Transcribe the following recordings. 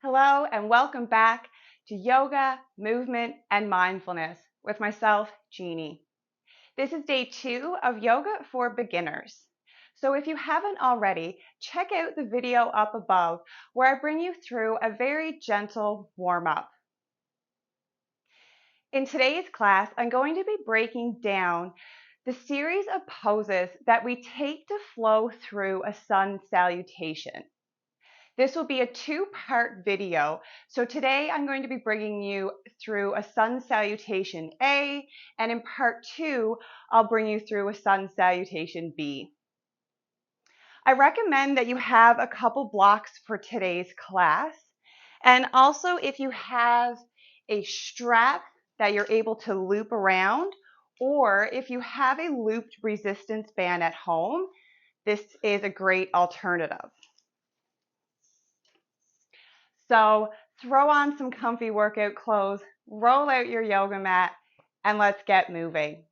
Hello and welcome back to Yoga, Movement, and Mindfulness with myself, Jeannie. This is day 2 of Yoga for Beginners. So if you haven't already, check out the video up above where I bring you through a very gentle warm-up. In today's class, I'm going to be breaking down the series of poses that we take to flow through a sun salutation. This will be a 2-part video. So today I'm going to be bringing you through a sun salutation A, and in part 2, I'll bring you through a sun salutation B. I recommend that you have a couple blocks for today's class. And also if you have a strap that you're able to loop around, or if you have a looped resistance band at home, this is a great alternative. So throw on some comfy workout clothes, roll out your yoga mat, and let's get moving.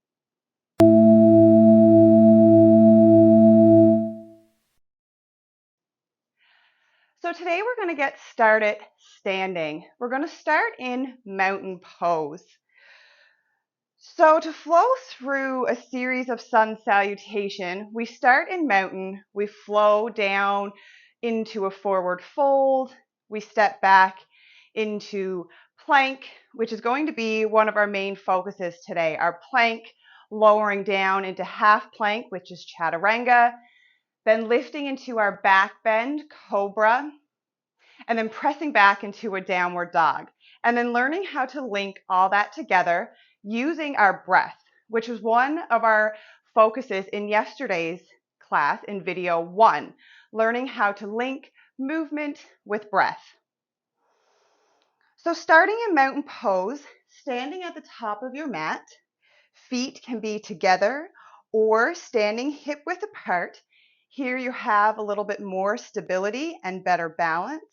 So today we're going to get started standing. We're going to start in mountain pose. So to flow through a series of sun salutation, we start in mountain, we flow down into a forward fold, we step back into plank, which is going to be one of our main focuses today. Our plank, lowering down into half plank, which is chaturanga, then lifting into our back bend, cobra, and then pressing back into a downward dog. And then learning how to link all that together using our breath, which was one of our focuses in yesterday's class in video 1, learning how to link movement with breath. So starting in mountain pose, standing at the top of your mat, feet can be together or standing hip width apart. Here you have a little bit more stability and better balance.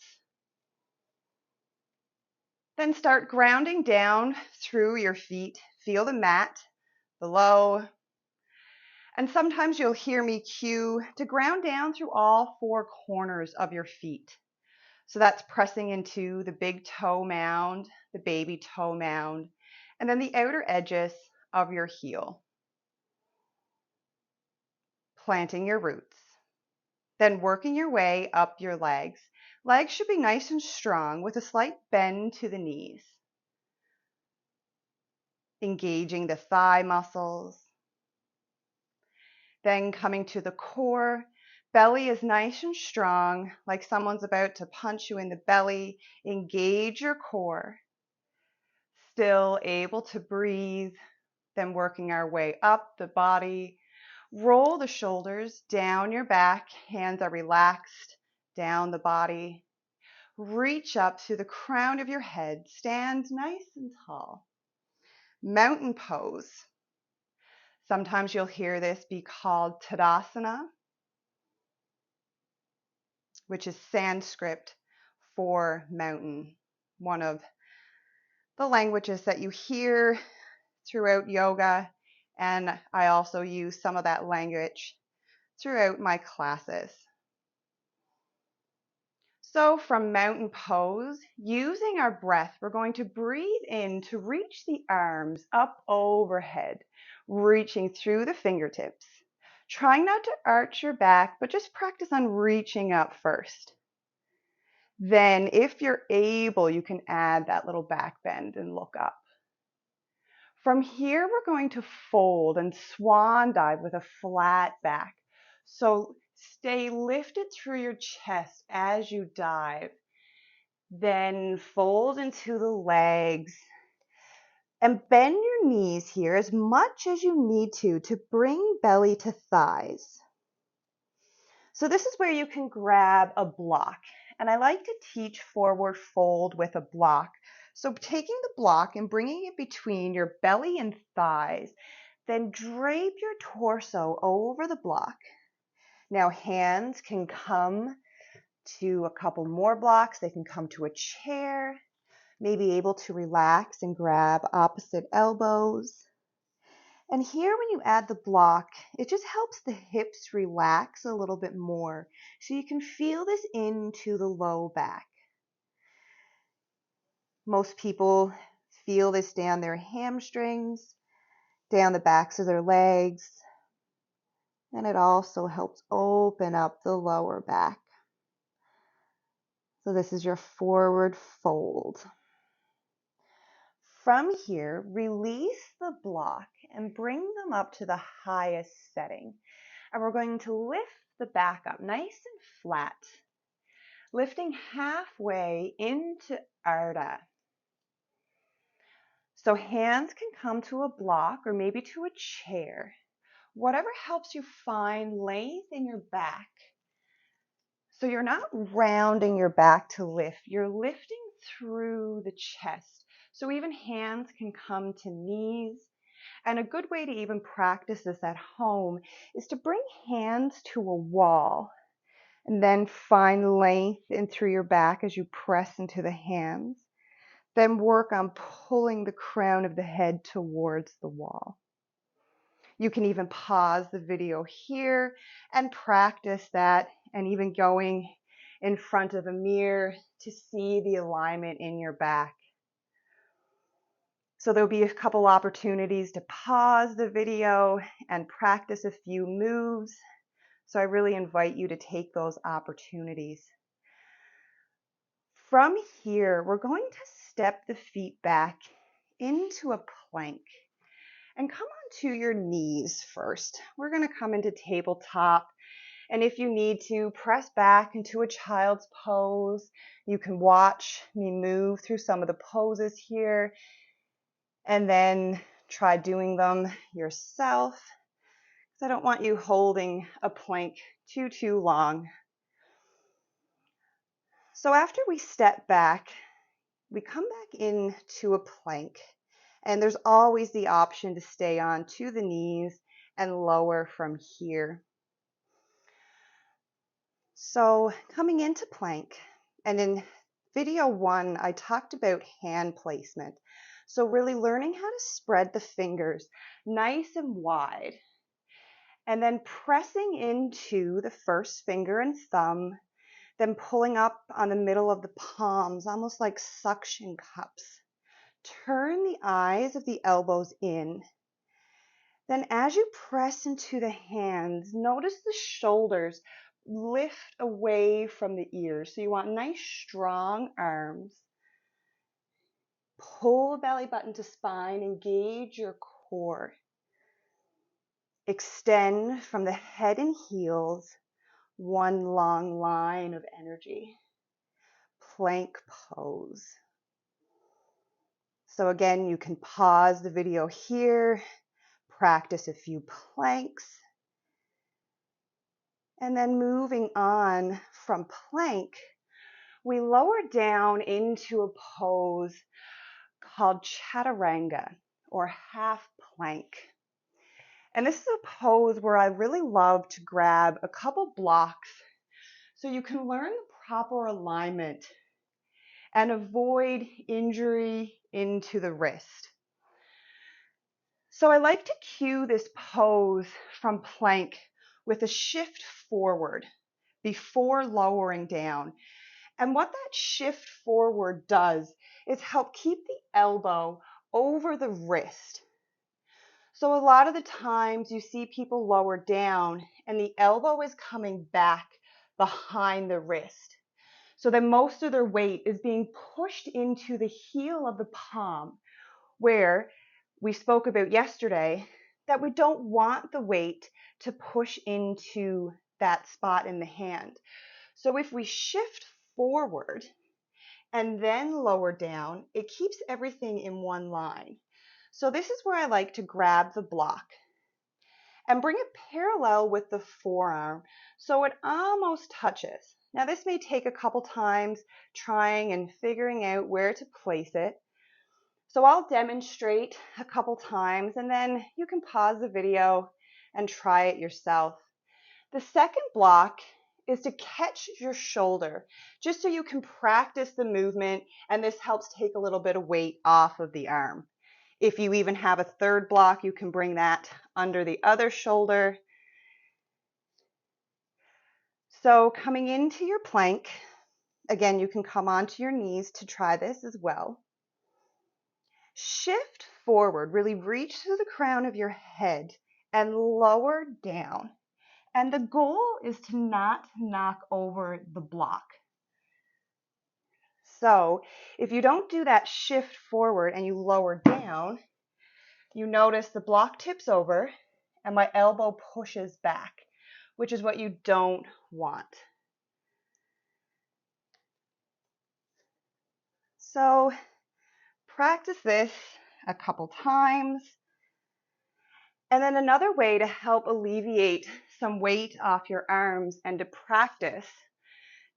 Then start grounding down through your feet. Feel the mat below. And sometimes you'll hear me cue to ground down through all 4 corners of your feet. So that's pressing into the big toe mound, the baby toe mound, and then the outer edges of your heel. Planting your roots. Then working your way up your legs. Legs should be nice and strong with a slight bend to the knees. Engaging the thigh muscles. Then coming to the core. Belly is nice and strong, like someone's about to punch you in the belly. Engage your core. Still able to breathe. Then working our way up the body. Roll the shoulders down your back. Hands are relaxed down the body. Reach up to the crown of your head. Stand nice and tall. Mountain pose. Sometimes you'll hear this be called Tadasana, which is Sanskrit for mountain, one of the languages that you hear throughout yoga, and I also use some of that language throughout my classes. So from mountain pose, using our breath, we're going to breathe in to reach the arms up overhead, reaching through the fingertips. Trying not to arch your back, but just practice on reaching up first. Then if you're able, you can add that little back bend and look up. From here, we're going to fold and swan dive with a flat back. So stay lifted through your chest as you dive. Then fold into the legs and bend your knees here as much as you need to bring belly to thighs. So this is where you can grab a block. And I like to teach forward fold with a block. So taking the block and bringing it between your belly and thighs, then drape your torso over the block. Now hands can come to a couple more blocks. They can come to a chair, maybe able to relax and grab opposite elbows. And here when you add the block, it just helps the hips relax a little bit more. So you can feel this into the low back. Most people feel this down their hamstrings, down the backs of their legs, and it also helps open up the lower back. So this is your forward fold. From here, release the block and bring them up to the highest setting. And we're going to lift the back up nice and flat, lifting halfway into Ardha. So hands can come to a block or maybe to a chair, whatever helps you find length in your back. So you're not rounding your back to lift, you're lifting through the chest. So even hands can come to knees. And a good way to even practice this at home is to bring hands to a wall and then find length in through your back as you press into the hands. Then work on pulling the crown of the head towards the wall. You can even pause the video here and practice that, and even going in front of a mirror to see the alignment in your back. So there'll be a couple opportunities to pause the video and practice a few moves. So I really invite you to take those opportunities. From here, we're going to step the feet back into a plank and come onto your knees first. We're going to come into tabletop, and if you need to, press back into a child's pose. You can watch me move through some of the poses here and then try doing them yourself, because I don't want you holding a plank too long. So after we step back, we come back into a plank, and there's always the option to stay on to the knees and lower from here. So coming into plank, and in video 1, I talked about hand placement. So really learning how to spread the fingers nice and wide, and then pressing into the first finger and thumb, then pulling up on the middle of the palms, almost like suction cups. Turn the eyes of the elbows in. Then as you press into the hands, notice the shoulders lift away from the ears. So you want nice, strong arms. Pull the belly button to spine, engage your core. Extend from the head and heels, one long line of energy. Plank pose. So again, you can pause the video here, practice a few planks, and then moving on from plank, we lower down into a pose called chaturanga, or half plank. And this is a pose where I really love to grab a couple blocks so you can learn the proper alignment and avoid injury into the wrist. So I like to cue this pose from plank with a shift forward before lowering down. And what that shift forward does is help keep the elbow over the wrist. So a lot of the times you see people lower down and the elbow is coming back behind the wrist. So then most of their weight is being pushed into the heel of the palm, where we spoke about yesterday that we don't want the weight to push into that spot in the hand. So if we shift forward and then lower down, it keeps everything in one line. So this is where I like to grab the block and bring it parallel with the forearm so it almost touches. Now this may take a couple times trying and figuring out where to place it. So I'll demonstrate a couple times and then you can pause the video and try it yourself. The second block is to catch your shoulder, just so you can practice the movement, and this helps take a little bit of weight off of the arm. If you even have a third block, you can bring that under the other shoulder. So coming into your plank, again, you can come onto your knees to try this as well. Shift forward, really reach to the crown of your head and lower down. And the goal is to not knock over the block. So if you don't do that shift forward and you lower down, you notice the block tips over and my elbow pushes back, which is what you don't want. So practice this a couple times. And then another way to help alleviate some weight off your arms and to practice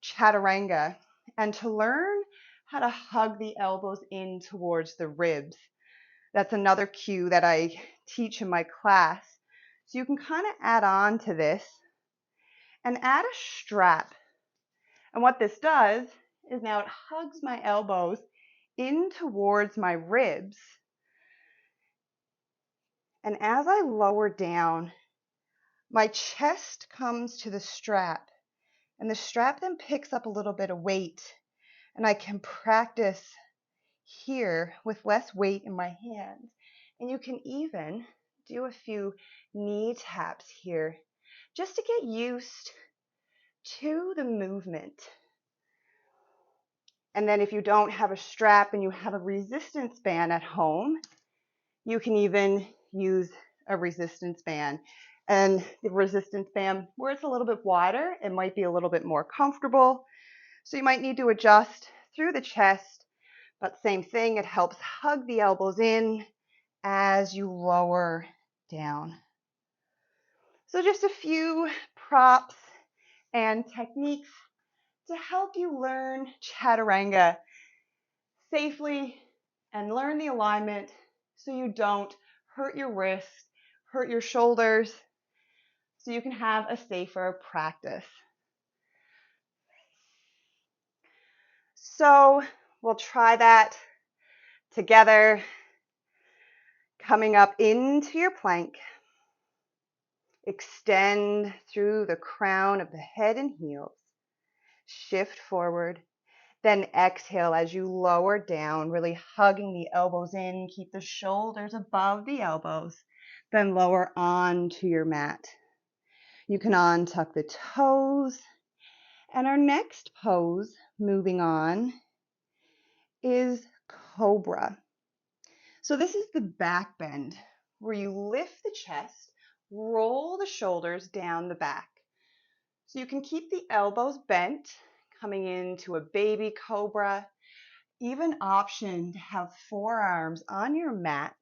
chaturanga and to learn how to hug the elbows in towards the ribs. That's another cue that I teach in my class. So you can kind of add on to this and add a strap. And what this does is now it hugs my elbows in towards my ribs. And as I lower down, my chest comes to the strap, and the strap then picks up a little bit of weight, and I can practice here with less weight in my hands. And you can even do a few knee taps here just to get used to the movement. And then if you don't have a strap and you have a resistance band at home, you can even use a resistance band. And the resistance band, where it's a little bit wider, it might be a little bit more comfortable. So you might need to adjust through the chest, but same thing, it helps hug the elbows in as you lower down. So just a few props and techniques to help you learn chaturanga safely and learn the alignment so you don't hurt your wrists, hurt your shoulders, so you can have a safer practice. So we'll try that together. Coming up into your plank. Extend through the crown of the head and heels. Shift forward. Then exhale as you lower down, really hugging the elbows in. Keep the shoulders above the elbows. Then lower onto your mat. You can untuck the toes. And our next pose, moving on, is cobra. So this is the back bend where you lift the chest, roll the shoulders down the back. So you can keep the elbows bent, coming into a baby cobra. Even option to have forearms on your mat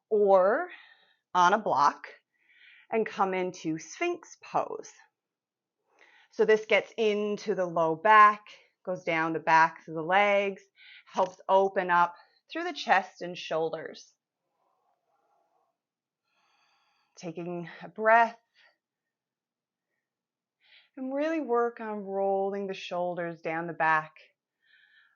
or on a block and come into Sphinx pose. So this gets into the low back, goes down the backs of the legs, helps open up through the chest and shoulders. Taking a breath and really work on rolling the shoulders down the back.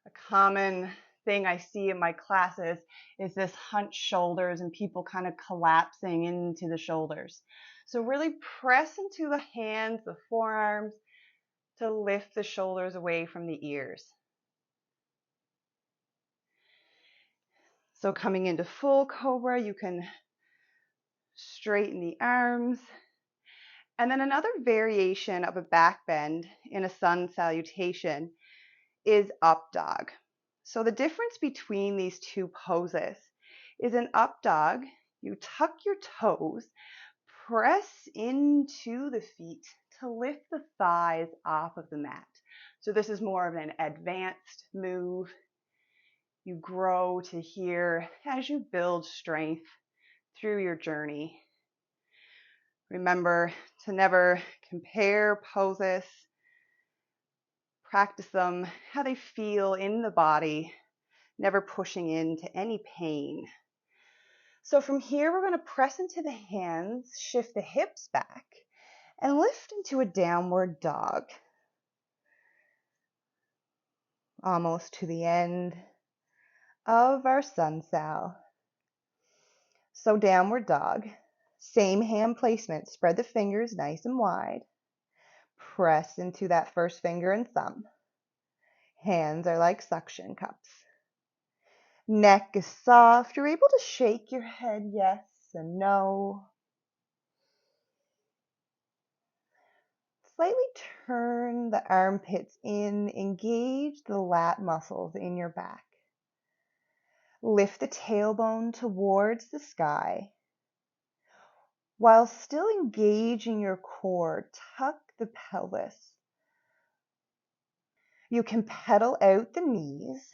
A common thing I see in my classes is this hunched shoulders and people kind of collapsing into the shoulders. So really press into the hands, the forearms, to lift the shoulders away from the ears. So coming into full cobra, you can straighten the arms. And then another variation of a back bend in a sun salutation is up dog. So the difference between these two poses is in up dog, you tuck your toes, press into the feet to lift the thighs off of the mat. So this is more of an advanced move. You grow to here as you build strength through your journey. Remember to never compare poses. Practice them how they feel in the body, never pushing into any pain. So from here, we're going to press into the hands, shift the hips back, and lift into a downward dog. Almost to the end of our sun sal. So downward dog, same hand placement, spread the fingers nice and wide. Press into that first finger and thumb. Hands are like suction cups. Neck is soft. You're able to shake your head yes and no. Slightly turn the armpits in, engage the lat muscles in your back. Lift the tailbone towards the sky. While still engaging your core, tuck the pelvis. You can pedal out the knees.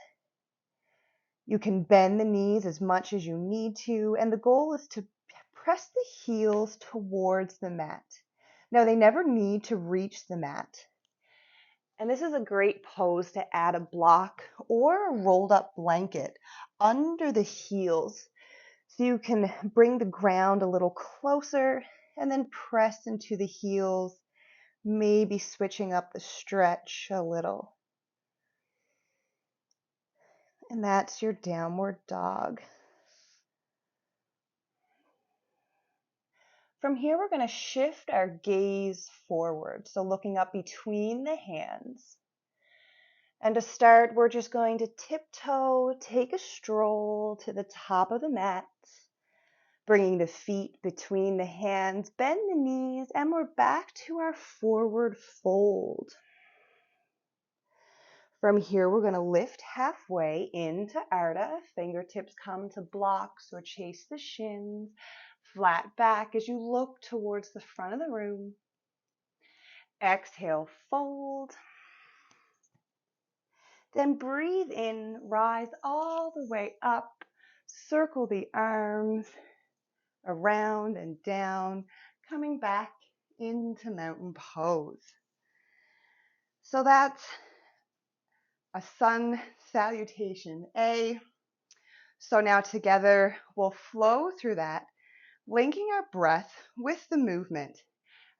You can bend the knees as much as you need to, and the goal is to press the heels towards the mat. Now, they never need to reach the mat. And this is a great pose to add a block or a rolled up blanket under the heels so you can bring the ground a little closer and then press into the heels, maybe switching up the stretch a little. And that's your downward dog. From here, we're going to shift our gaze forward, so looking up between the hands. And to start, we're just going to tiptoe, take a stroll to the top of the mat, bringing the feet between the hands, bend the knees, and we're back to our forward fold. From here, we're going to lift halfway into Ardha. Fingertips come to blocks or chase the shins. Flat back as you look towards the front of the room. Exhale, fold. Then breathe in, rise all the way up. Circle the arms around and down, coming back into mountain pose. So that's a sun salutation A. So now together we'll flow through that, linking our breath with the movement.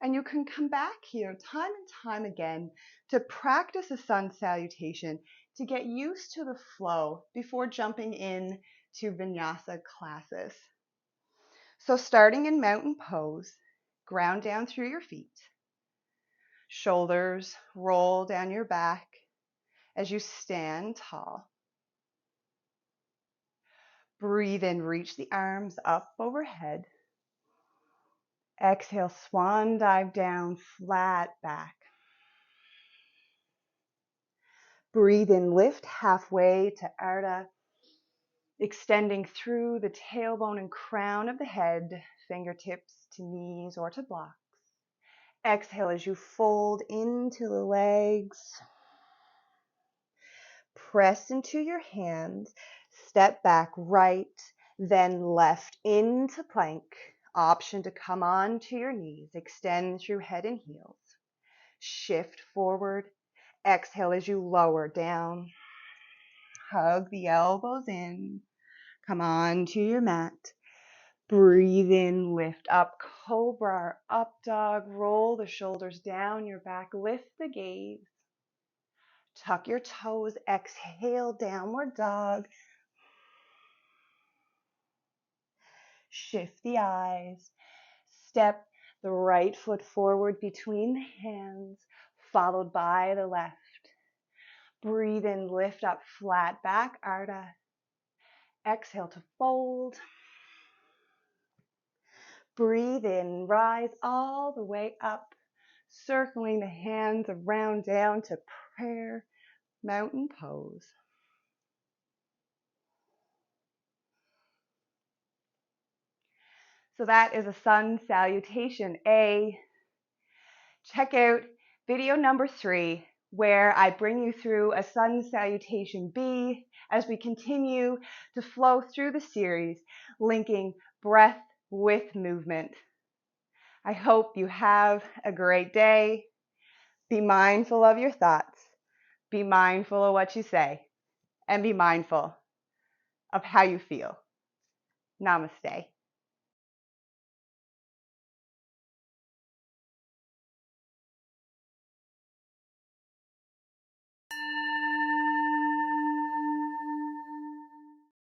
And you can come back here time and time again to practice a sun salutation to get used to the flow before jumping in to vinyasa classes. So starting in mountain pose, ground down through your feet. Shoulders roll down your back as you stand tall. Breathe in, reach the arms up overhead. Exhale, swan dive down, flat back. Breathe in, lift halfway to Ardha, extending through the tailbone and crown of the head, fingertips to knees or to blocks. Exhale as you fold into the legs. Press into your hands, step back right, then left into plank. Option to come on to your knees, extend through head and heels. Shift forward, exhale as you lower down. Hug the elbows in, come on to your mat. Breathe in, lift up, cobra or up dog, roll the shoulders down your back, lift the gaze. Tuck your toes, exhale, downward dog. Shift the eyes. Step the right foot forward between the hands, followed by the left. Breathe in, lift up, flat back, Ardha. Exhale to fold. Breathe in, rise all the way up, circling the hands around down to prayer, mountain pose. So that is a sun salutation A. Check out video number 3, where I bring you through a sun salutation B as we continue to flow through the series, linking breath with movement. I hope you have a great day. Be mindful of your thoughts. Be mindful of what you say. And be mindful of how you feel. Namaste.